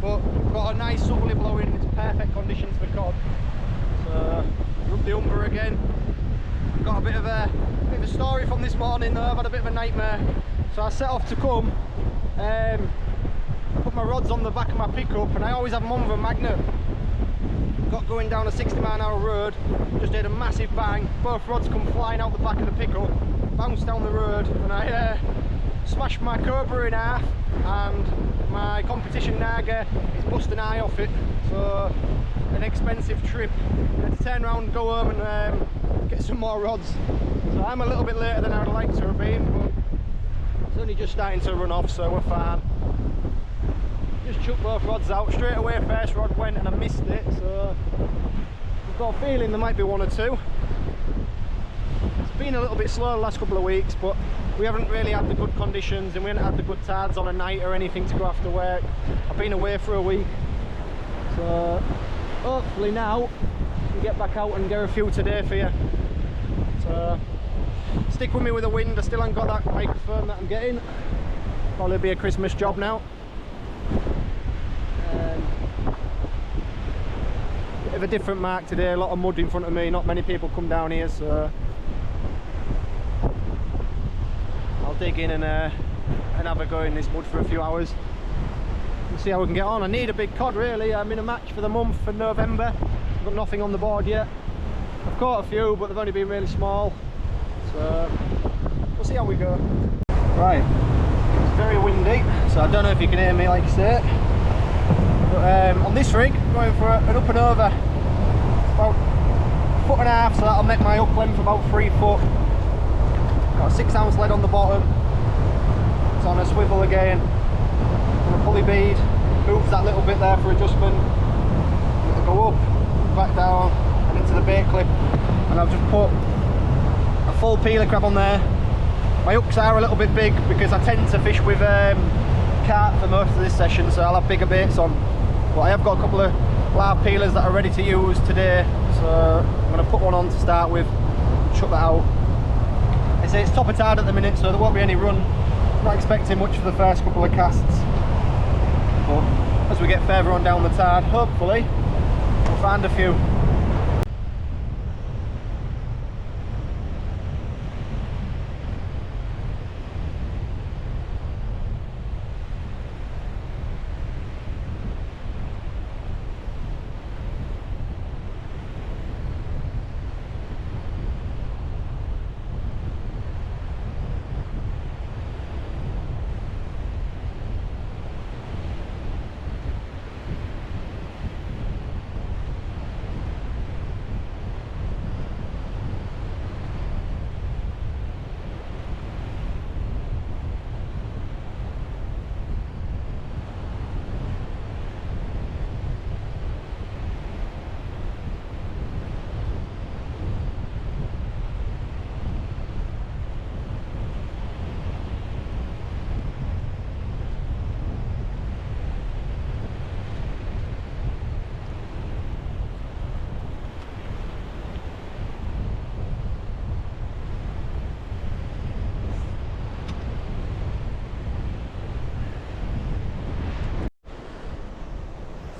But we've got a nice southerly blowing, it's perfect conditions for cod. So we're up the Humber again. Got a bit of a story from this morning though. I've had a bit of a nightmare. So I set off to come. I put my rods on the back of my pickup, and I always have them on with a magnet. Got going down a 60-mile-an-hour road, just did a massive bang. Both rods come flying out the back of the pickup, bounced down the road, and I smashed my Cobra in half, and my competition Naga is busting an eye off it. So an expensive trip. I had to turn around, go home and get some more rods. So I'm a little bit later than I'd like to have been, but it's only just starting to run off, so we're fine. Just chucked both rods out straight away. First rod went and I missed it, so I've got a feeling there might be one or two. It's been a little bit slow the last couple of weeks, but we haven't really had the good conditions, and we haven't had the good tides on a night or anything to go after work. I've been away for a week, so hopefully now we can get back out and get a few today for you. So stick with me with the wind. I still haven't got that microphone that I'm getting. Probably be a Christmas job now. Bit of a different mark today, a lot of mud in front of me, not many people come down here, so I'll dig in and have a go in this mud for a few hours. We'll see how we can get on. I need a big cod really. I'm in a match for the month for November. I've got nothing on the board yet. I've caught a few, but they've only been really small, so we'll see how we go. Right, it's very windy, so I don't know if you can hear me like you say. But on this rig, I'm going for an up and over. It's about 1.5 foot, so that'll make my hook length about 3 foot. Got a 6-ounce lead on the bottom. It's on a swivel again. And a pulley bead. Moves that little bit there for adjustment. It'll go up, back down, and into the bait clip. And I've just put a full peeler crab on there. My hooks are a little bit big because I tend to fish with carp for most of this session, so I'll have bigger baits on. But I have got a couple of live peelers that are ready to use today, so I'm going to put one on to start with, chuck that out. I say it's top of tide at the minute, so there won't be any run. Not expecting much for the first couple of casts, but as we get further on down the tide, hopefully we'll find a few.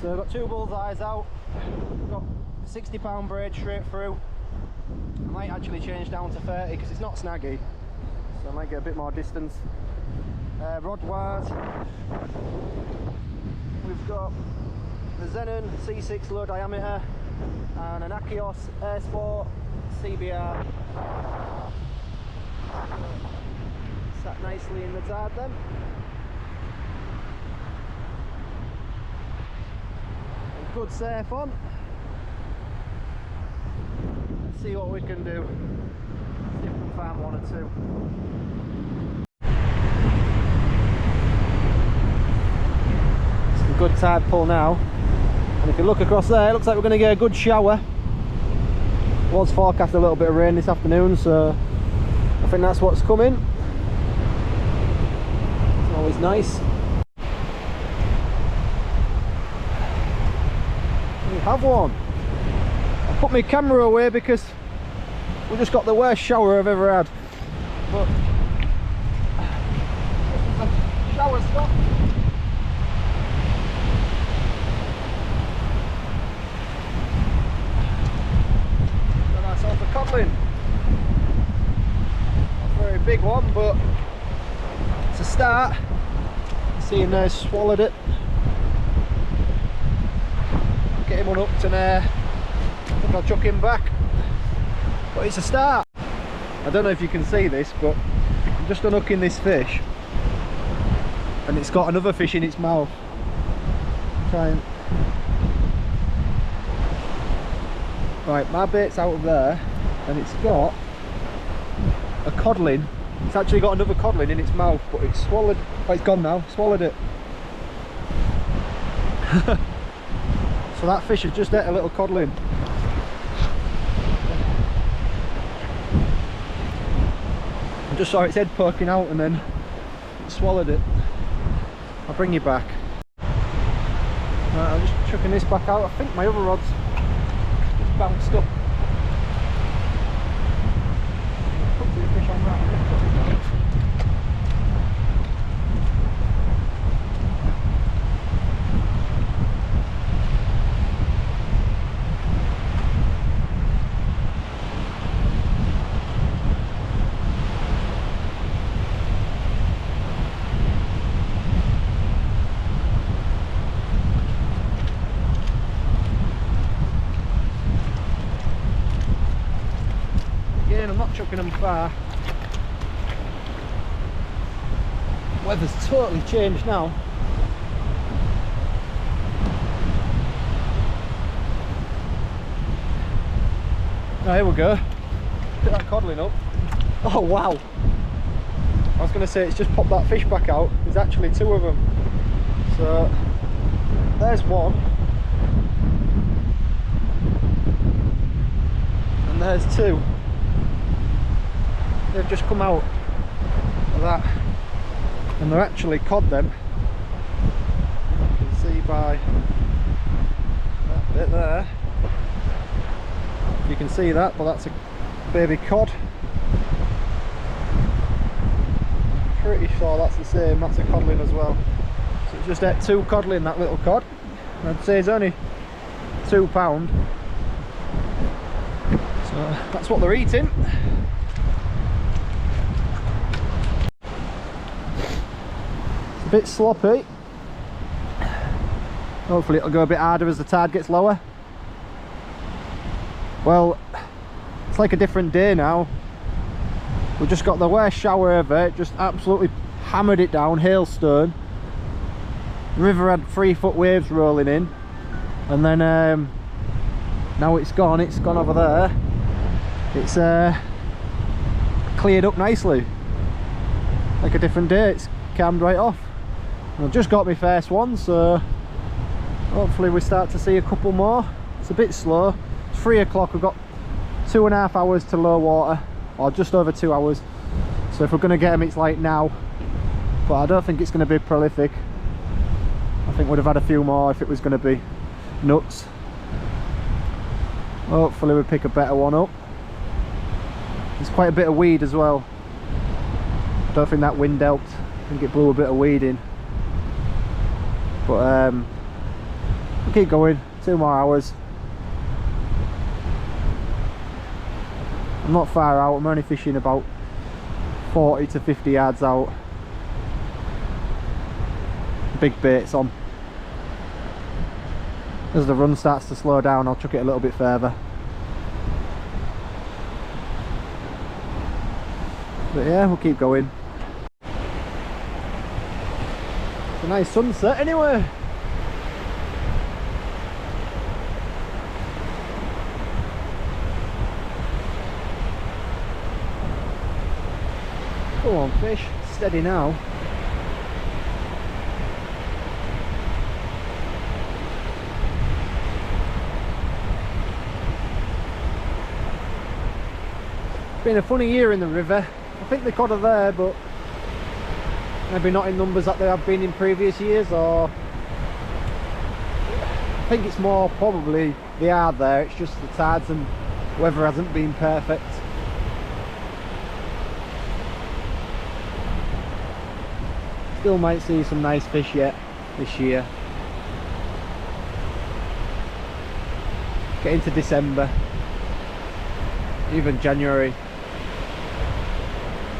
So I've got 2 bullseyes out, got 60-pound braid straight through. I might actually change down to 30 because it's not snaggy, so I might get a bit more distance. Rod wise, we've got the Zenon C6 low diameter and an Achios Air Sport CBR. Sat nicely in the tide then. Good surf on. Let's see what we can do. See if we can find 1 or 2. It's a good tide pull now. And if you look across there, it looks like we're going to get a good shower. It was forecast a little bit of rain this afternoon, so I think that's what's coming. It's always nice. Have one. I put my camera away because we just got the worst shower I've ever had. But this is the shower stop. start. Seeing there, swallowed it. Get him unhooked and I think I'll chuck him back. But it's a start. I don't know if you can see this, but I'm just unhooking this fish and it's got another fish in its mouth. Try and... Right, my bait's out of there and it's got a codling. It's actually got another codling in its mouth, but it's swallowed. Oh, it's gone now, swallowed it. So that fish has just ate a little codling. I just saw its head poking out and then it swallowed it. I'll bring you back. Right, I'm just chucking this back out. I think my other rod's just bounced up. Put the fish on that. I'm not chucking them far. Weather's totally changed now. Oh, here we go. Pick that codling up. Oh wow! I was going to say it's just popped that fish back out. There's actually two of them. So there's one. And there's two. They've just come out of that and they're actually cod then. You can see by that bit there. You can see that, but that's a baby cod. Pretty sure that's the same, that's a codling as well. So it's just ate two codling, that little cod. I'd say it's only £2. So that's what they're eating. Bit sloppy. Hopefully it'll go a bit harder as the tide gets lower. Well, it's like a different day now. We just got the worst shower ever. It just absolutely hammered it down, hailstone. The river had 3-foot waves rolling in, and then now it's gone over there. It's cleared up nicely, like a different day. It's calmed right off. I've just got my first one, so hopefully we start to see a couple more. It's a bit slow. It's 3 o'clock. We've got 2.5 hours to low water, or just over 2 hours. So if we're going to get them, it's like now. But I don't think it's going to be prolific. I think we'd have had a few more if it was going to be nuts. Hopefully we pick a better one up. There's quite a bit of weed as well. I don't think that wind helped. I think it blew a bit of weed in. But we'll keep going, 2 more hours. I'm not far out, I'm only fishing about 40 to 50 yards out. Big bait's on. As the run starts to slow down, I'll chuck it a little bit further. But yeah, we'll keep going. It's a nice sunset anyway. Come on fish, steady now. It's been a funny year in the river. I think the cod are there, but maybe not in numbers that they have been in previous years, or I think it's more probably they are there, it's just the tides and weather hasn't been perfect. Still might see some nice fish yet this year. Get into December, even January,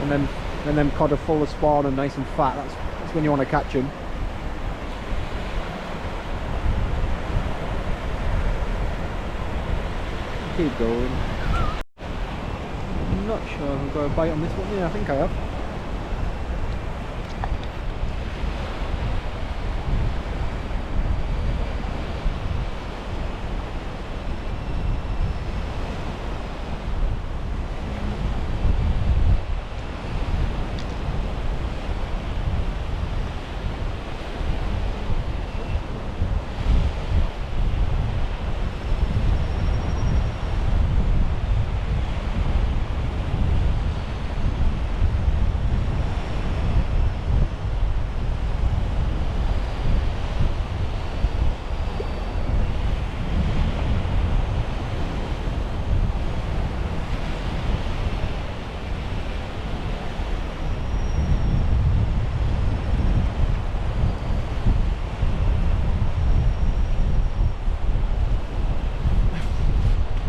and then and them cod are full of spawn and nice and fat. That's when you want to catch them. Keep going. I'm not sure if I've got a bite on this one. Yeah, I think I have.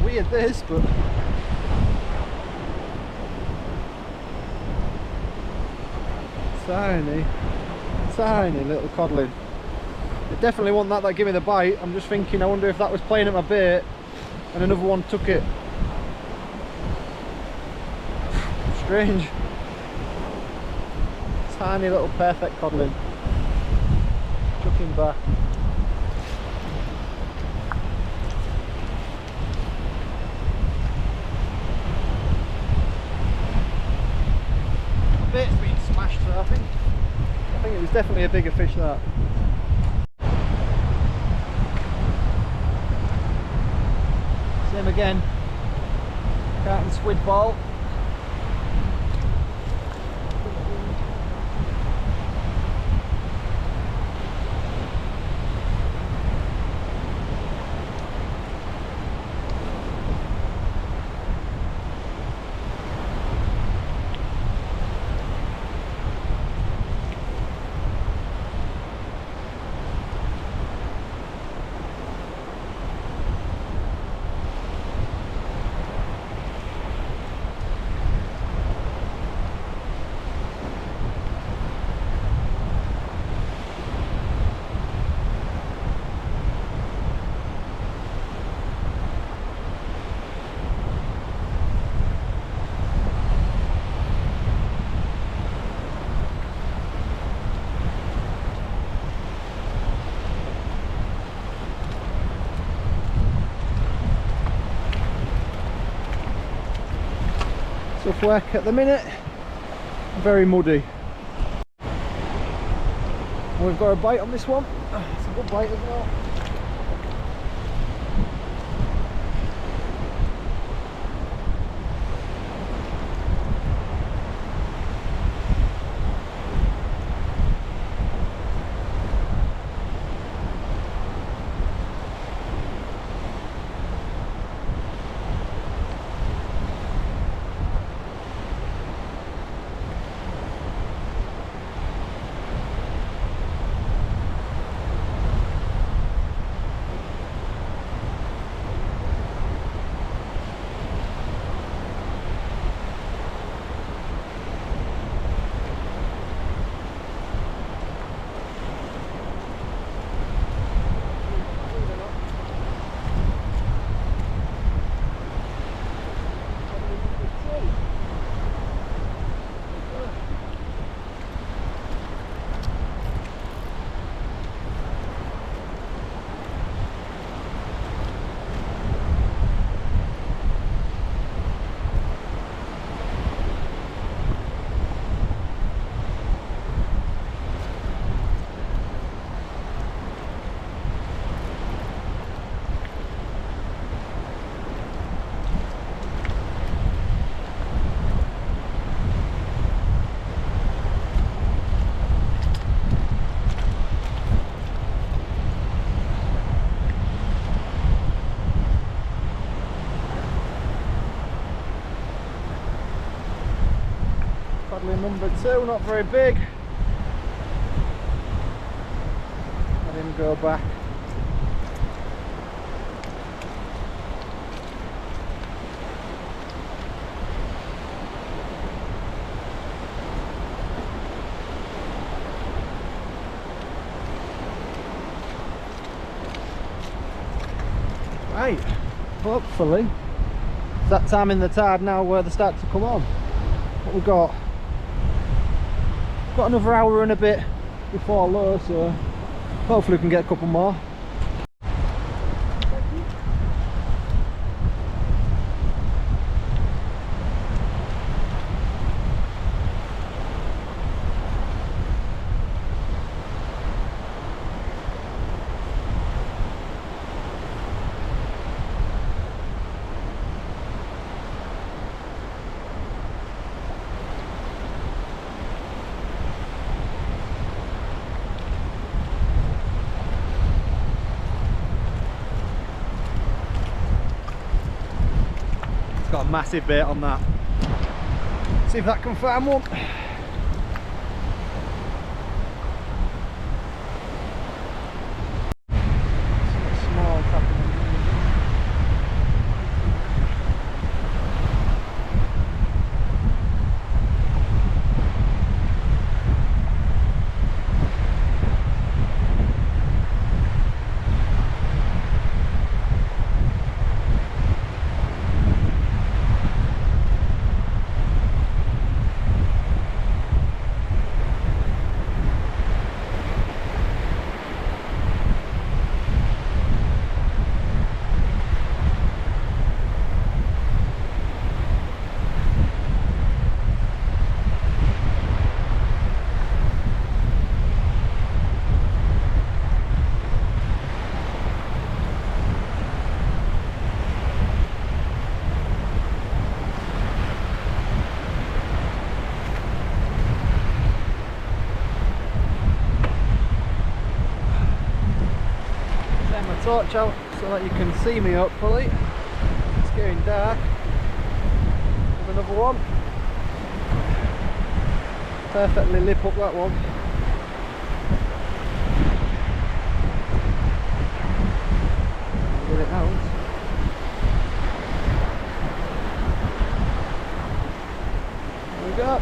Weird this, but tiny little codling. It definitely wasn't that gave me the bite. I'm just thinking, I wonder if that was playing at my bait and another one took it. Strange. Tiny little perfect codling. Chucking back. Bait's been smashed, so I think it was definitely a bigger fish, that. Same again, carp and squid ball. Tough work at the minute, very muddy. We've got a bite on this one. It's a good bite as well. Number 2, not very big. Let him go back. Right, hopefully it's that time in the tide now where they start to come on. What we've got another hour and a bit before low, so hopefully we can get a couple more. Got a massive bait on that. See if that can find one. Small tapping. Torch out so that you can see me hopefully. It's getting dark. Have another one. Perfectly lip up that one. Get it out. There we go.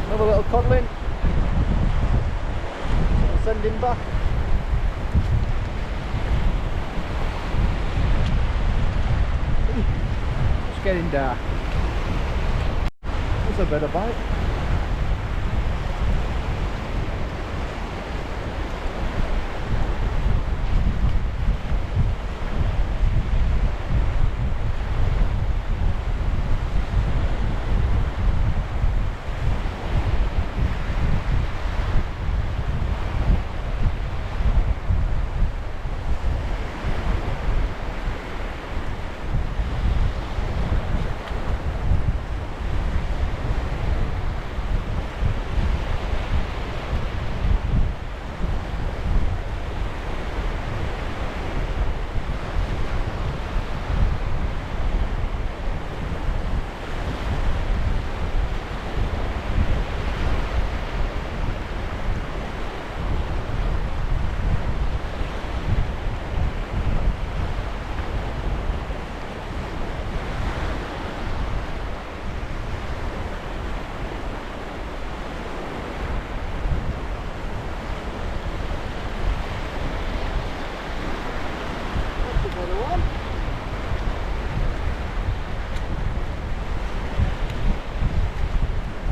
Another little codling. I'll send him back. Getting dark. That's a better bite.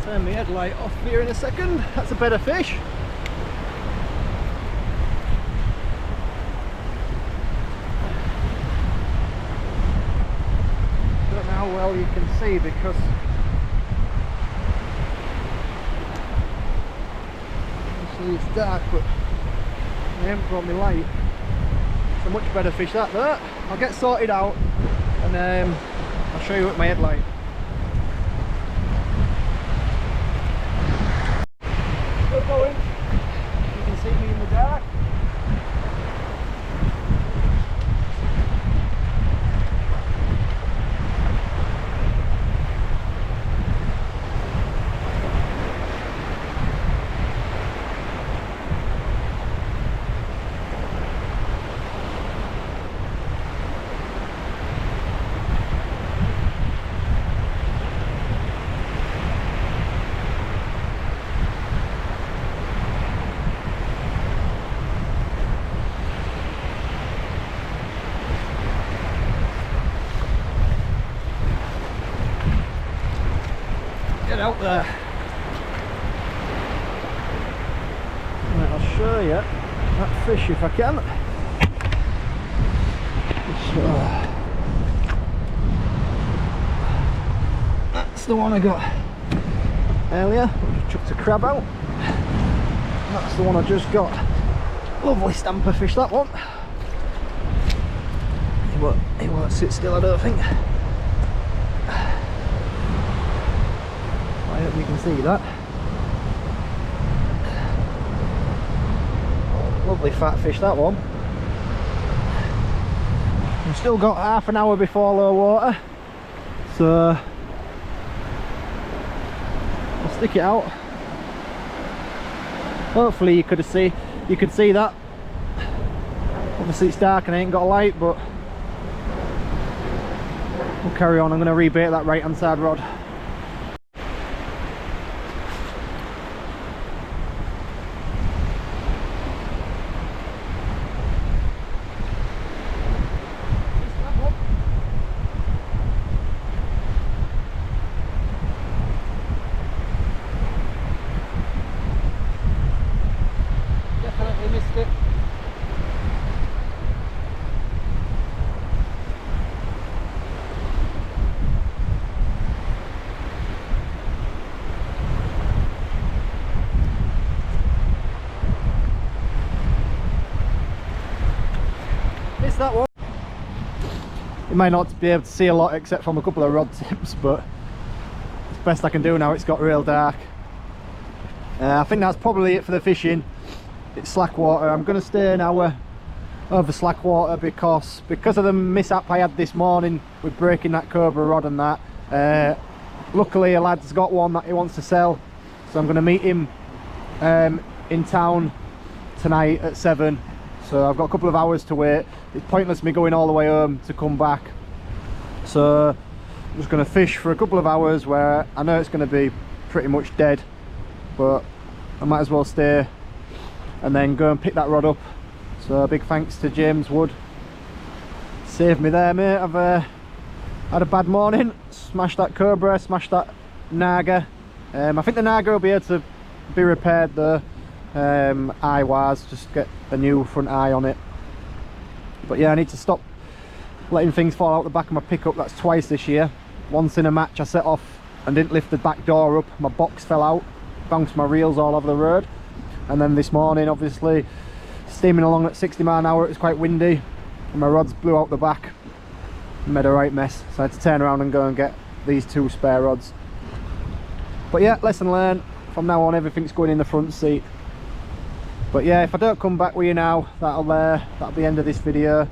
Turn my headlight off here in a second. That's a better fish. Don't know how well you can see because obviously it's dark, but I haven't brought my light. It's a much better fish that there. I'll get sorted out and I'll show you with my headlight. Going. You can see me in the dark. get out there. Right, I'll show you that fish if I can. So, that's the one I got earlier. I just chucked a crab out. That's the one I just got. Lovely stamper fish, that one. He won't sit still, I don't think. I hope you can see that. Lovely fat fish, that one. We've still got half an hour before low water, so I'll stick it out. Hopefully you could see that. Obviously it's dark and I ain't got a light, but we'll carry on. I'm going to rebait that right hand side rod. Definitely missed it. Missed that one. You might not be able to see a lot except from a couple of rod tips, but it's best I can do now. It's got real dark. I think that's probably it for the fishing. It's slack water. I'm going to stay an hour over slack water because of the mishap I had this morning with breaking that cobra rod and that. Luckily a lad's got one that he wants to sell, so I'm going to meet him in town tonight at 7. So I've got a couple of hours to wait. It's pointless me going all the way home to come back, so I'm just going to fish for a couple of hours where I know it's going to be pretty much dead, but I might as well stay and then go and pick that rod up. So big thanks to James Wood, saved me there, mate. I've had a bad morning, smashed that cobra, smashed that naga. I think the naga will be able to be repaired though, eye wise, just get a new front eye on it. But yeah, I need to stop letting things fall out the back of my pickup. That's twice this year. Once in a match I set off and didn't lift the back door up, my box fell out, bounced my reels all over the road. And then this morning, obviously steaming along at 60 miles an hour, it was quite windy and my rods blew out the back and made a right mess, so I had to turn around and go and get these 2 spare rods. But yeah, lesson learned. From now on everything's going in the front seat. But yeah, if I don't come back with you now, that'll be the end of this video.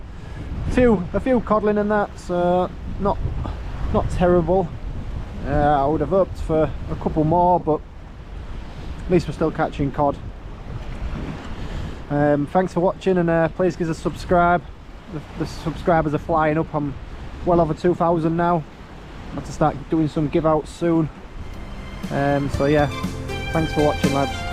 A few codling and that, so not terrible. I would have hoped for a couple more, but at least we're still catching cod. Thanks for watching, and please give us a subscribe. The subscribers are flying up. I'm well over 2,000 now. I have to start doing some give outs soon. So yeah, thanks for watching, lads.